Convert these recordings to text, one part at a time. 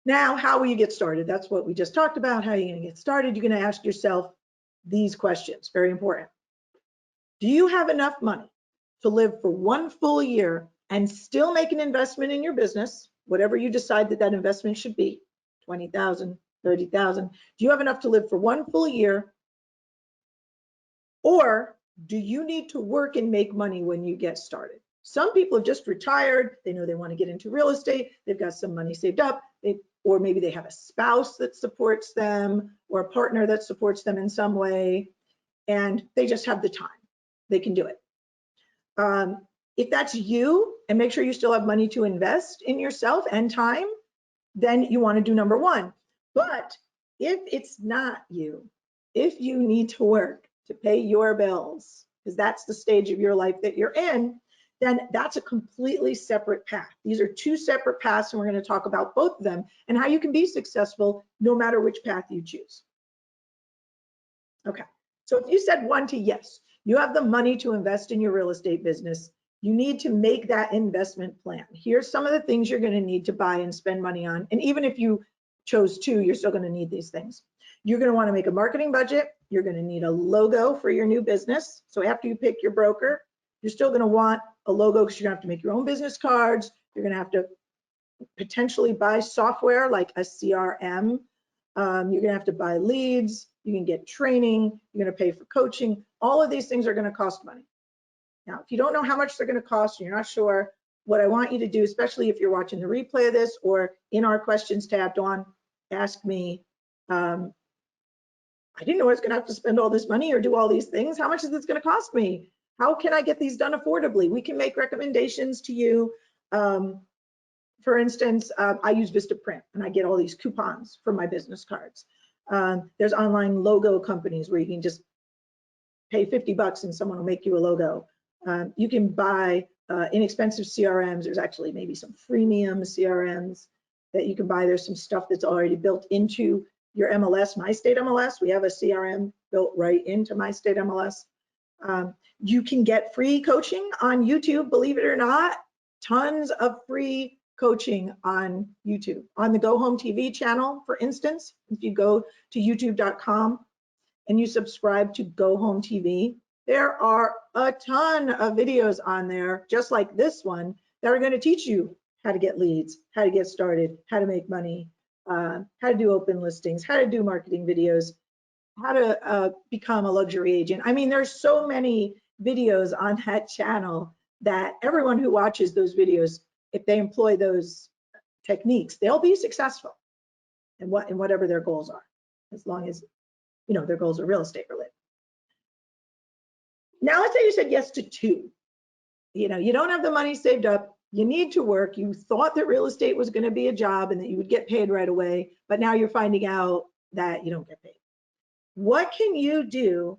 Now, how will you get started? That's what we just talked about. How are you going to get started? You're going to ask yourself these questions, very important. Do you have enough money to live for 1 full year and still make an investment in your business, whatever you decide that that investment should be, 20,000, 30,000? Do you have enough to live for 1 full year? Or do you need to work and make money when you get started? Some people have just retired. They know they want to get into real estate. They've got some money saved up. Or maybe they have a spouse that supports them or a partner that supports them in some way, and they just have the time. They can do it. If that's you, and make sure you still have money to invest in yourself and time, then you want to do number 1. But if it's not you, if you need to work to pay your bills, because that's the stage of your life that you're in, then that's a completely separate path. These are 2 separate paths, and we're going to talk about both of them and how you can be successful no matter which path you choose. Okay, so if you said 1 to yes, you have the money to invest in your real estate business, you need to make that investment plan. Here's some of the things you're going to need to buy and spend money on. And even if you chose 2, you're still going to need these things. You're going to want to make a marketing budget. You're going to need a logo for your new business. So after you pick your broker, you're still going to want a logo because you're going to have to make your own business cards. You're going to have to potentially buy software like a CRM. You're going to have to buy leads. You can get training. You're going to pay for coaching. All of these things are going to cost money. Now, if you don't know how much they're going to cost and you're not sure, what I want you to do, especially if you're watching the replay of this or in our questions tab, Dawn, ask me, I didn't know I was going to have to spend all this money or do all these things. How much is this going to cost me? How can I get these done affordably? We can make recommendations to you. For instance, I use Vistaprint and I get all these coupons for my business cards. There's online logo companies where you can just pay $50 and someone will make you a logo. You can buy inexpensive CRMs. There's actually maybe some freemium CRMs that you can buy. There's some stuff that's already built into your MLS, MyState MLS. We have a CRM built right into MyState MLS. You can get free coaching on YouTube, believe it or not. Tons of free coaching on YouTube. On the Go Home TV channel, for instance, if you go to youtube.com and you subscribe to Go Home TV, there are a ton of videos on there, just like this one, that are going to teach you how to get leads, how to get started, how to make money, how to do open listings, how to do marketing videos, how to become a luxury agent. I mean, there's so many videos on that channel that everyone who watches those videos, if they employ those techniques, they'll be successful in whatever their goals are, as long as their goals are real estate related. Now let's say you said yes to 2. You don't have the money saved up, you need to work, you thought that real estate was going to be a job and that you would get paid right away, but now you're finding out that you don't get paid. What can you do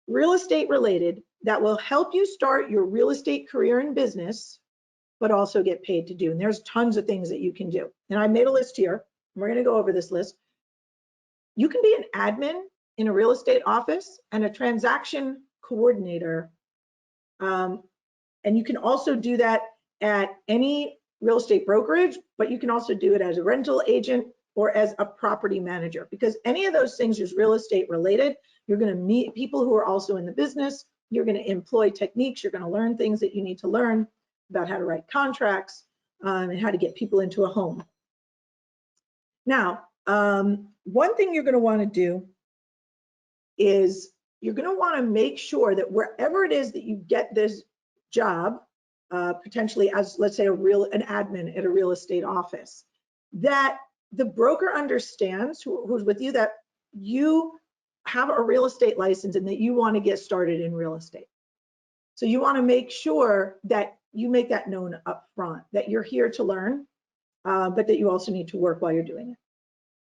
real estate related that will help you start your real estate career and business, but also get paid to do? And there's tons of things that you can do. And I made a list here, and we're going to go over this list. You can be an admin in a real estate office and a transaction coordinator. And you can also do that at any real estate brokerage, but you can also do it as a rental agent or as a property manager, because any of those things is real estate related. You're going to meet people who are also in the business. You're going to employ techniques. You're going to learn things that you need to learn about how to write contracts and how to get people into a home. Now, one thing you're going to want to do is you're going to want to make sure that wherever it is that you get this job, potentially as, let's say, an admin at a real estate office, that the broker understands, who's with you, that you have a real estate license and that you want to get started in real estate. So you want to make sure that you make that known up front, that you're here to learn, but that you also need to work while you're doing it.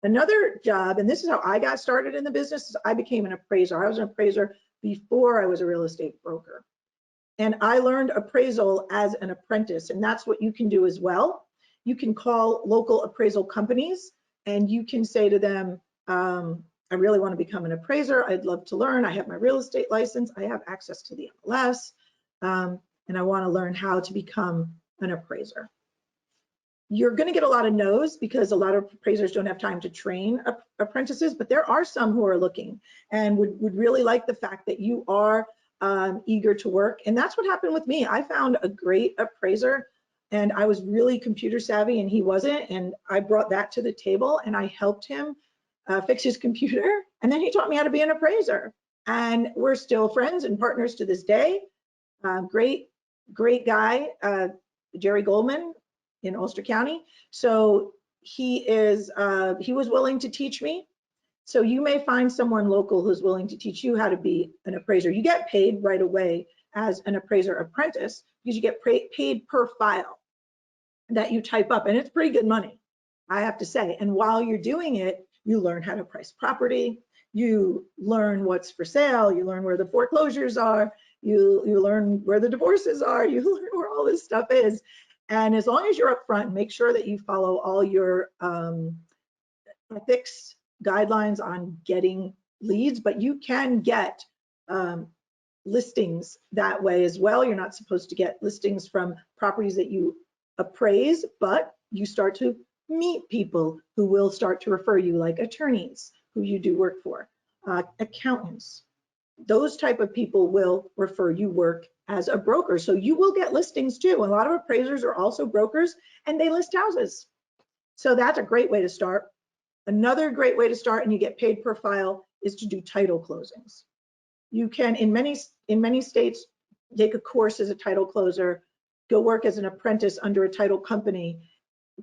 Another job, and this is how I got started in the business, is I became an appraiser. I was an appraiser before I was a real estate broker. And I learned appraisal as an apprentice, and that's what you can do as well. You can call local appraisal companies and you can say to them, I really want to become an appraiser. I'd love to learn. I have my real estate license. I have access to the MLS, and I want to learn how to become an appraiser. You're going to get a lot of no's because a lot of appraisers don't have time to train apprentices, but there are some who are looking and would really like the fact that you are eager to work. And that's what happened with me. I found a great appraiser and I was really computer savvy and he wasn't. And I brought that to the table and I helped him fix his computer. And then he taught me how to be an appraiser. And we're still friends and partners to this day. Great guy, Jerry Goldman in Ulster County. So he was willing to teach me. So you may find someone local who's willing to teach you how to be an appraiser. You get paid right away as an appraiser apprentice because you get paid per file that you type up, and it's pretty good money, I have to say. And while you're doing it, you learn how to price property, you learn what's for sale, you learn where the foreclosures are, you learn where the divorces are, you learn where all this stuff is. And as long as you're upfront, make sure that you follow all your ethics guidelines on getting leads, but you can get listings that way as well. You're not supposed to get listings from properties that you appraise, but you start to meet people who will start to refer you, like attorneys who you do work for, accountants. Those type of people will refer you work as a broker. So you will get listings too. A lot of appraisers are also brokers and they list houses. So that's a great way to start. Another great way to start, and you get paid per file, is to do title closings. You can, in many states, take a course as a title closer, go work as an apprentice under a title company,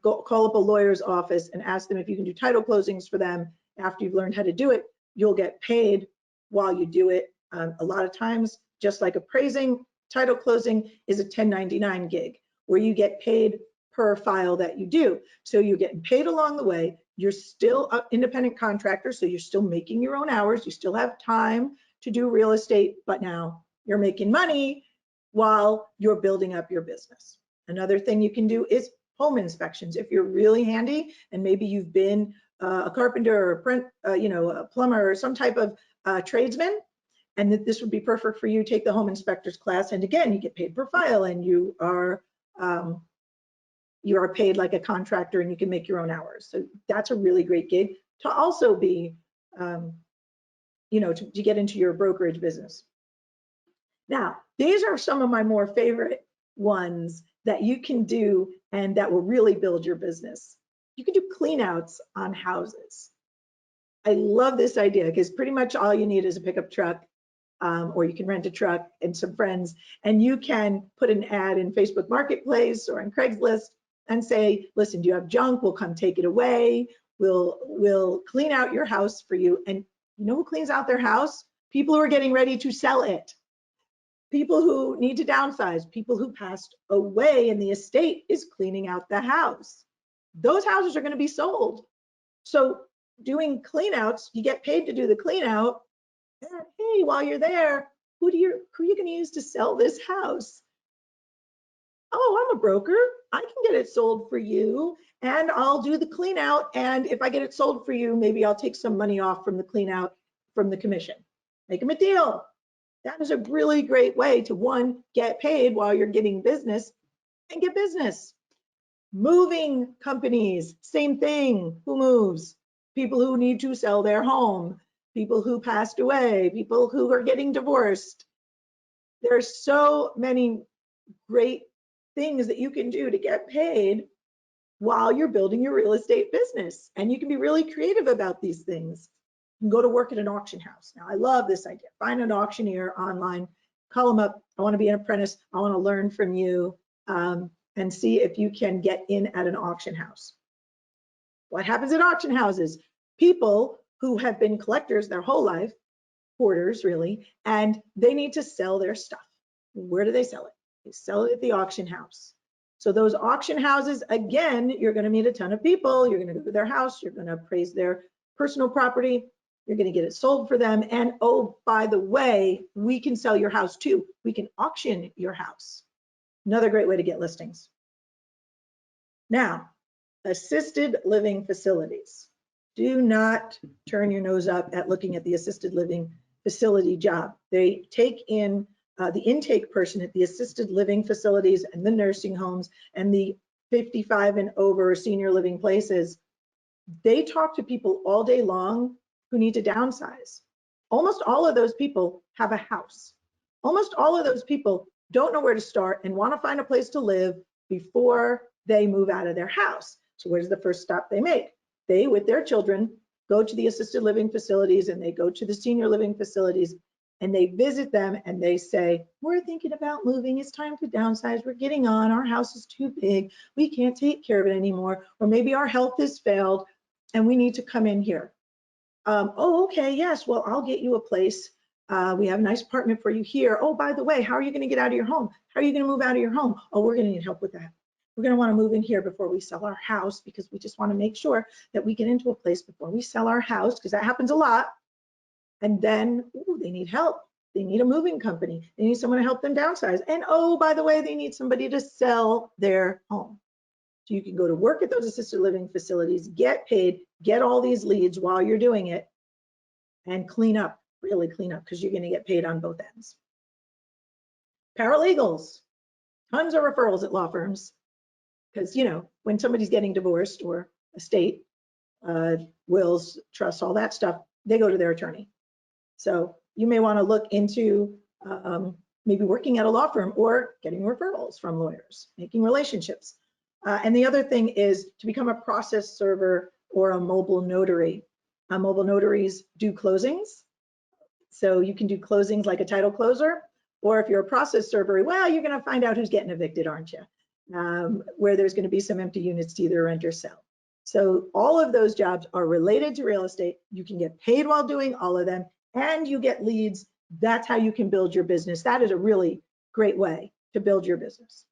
go call up a lawyer's office and ask them if you can do title closings for them. After you've learned how to do it, you'll get paid while you do it. A lot of times, just like appraising, title closing is a 1099 gig where you get paid per file that you do. So you're getting paid along the way. You're still an independent contractor, so you're still making your own hours. You still have time to do real estate, but now you're making money while you're building up your business. Another thing you can do is home inspections. If you're really handy and maybe you've been a carpenter or a plumber or some type of tradesman, and that this would be perfect for you, take the home inspector's class. And again, you get paid per file and you are paid like a contractor and you can make your own hours. So that's a really great gig to also be, to get into your brokerage business. Now, these are some of my more favorite ones that you can do and that will really build your business. You can do cleanouts on houses. I love this idea because pretty much all you need is a pickup truck, or you can rent a truck and some friends, and you can put an ad in Facebook Marketplace or on Craigslist and say, listen, do you have junk? We'll come take it away. We'll clean out your house for you. And you know who cleans out their house? People who are getting ready to sell it. People who need to downsize, people who passed away and the estate is cleaning out the house. Those houses are going to be sold. So doing cleanouts, you get paid to do the cleanout. And hey, while you're there, who are you going to use to sell this house? Oh, I'm a broker. I can get it sold for you and I'll do the clean out. And if I get it sold for you, maybe I'll take some money off from the clean out from the commission. Make them a deal. That is a really great way to, one, get paid while you're getting business and get business. Moving companies, same thing. Who moves? People who need to sell their home, people who passed away, people who are getting divorced. There's so many great things that you can do to get paid while you're building your real estate business. And you can be really creative about these things. You can go to work at an auction house. Now, I love this idea. Find an auctioneer online, call them up. I want to be an apprentice. I want to learn from you, and see if you can get in at an auction house. What happens at auction houses? People who have been collectors their whole life, hoarders really, and they need to sell their stuff. Where do they sell it? They sell it at the auction house. So those auction houses, again, you're going to meet a ton of people. You're going to go to their house. You're going to appraise their personal property. You're going to get it sold for them. And oh, by the way, we can sell your house too. We can auction your house. Another great way to get listings. Now, assisted living facilities. Do not turn your nose up at looking at the assisted living facility job. They take in the intake person at the assisted living facilities and the nursing homes and the 55 and over senior living places, they talk to people all day long who need to downsize. Almost all of those people have a house. Almost all of those people don't know where to start and want to find a place to live before they move out of their house. So where's the first stop they make? They, with their children, go to the assisted living facilities and they go to the senior living facilities and they visit them and they say, we're thinking about moving, it's time to downsize, we're getting on, our house is too big, we can't take care of it anymore, or maybe our health has failed and we need to come in here. Oh, okay, yes, well, I'll get you a place. We have a nice apartment for you here. Oh, by the way, how are you gonna get out of your home? How are you gonna move out of your home? Oh, we're gonna need help with that. We're gonna wanna move in here before we sell our house because we just wanna make sure that we get into a place before we sell our house, because that happens a lot. And then, ooh, they need help. They need a moving company. They need someone to help them downsize. And oh, by the way, they need somebody to sell their home. So you can go to work at those assisted living facilities, get paid, get all these leads while you're doing it, and clean up, really clean up, because you're going to get paid on both ends. Paralegals, tons of referrals at law firms, because, you know, when somebody's getting divorced or estate, wills, trusts, all that stuff, they go to their attorney. So you may want to look into maybe working at a law firm or getting referrals from lawyers, making relationships. And the other thing is to become a process server or a mobile notary. Mobile notaries do closings. So you can do closings like a title closer, or if you're a process server, well, you're going to find out who's getting evicted, aren't you? Where there's going to be some empty units to either rent or sell. So all of those jobs are related to real estate. You can get paid while doing all of them, and you get leads. That's how you can build your business. That is a really great way to build your business.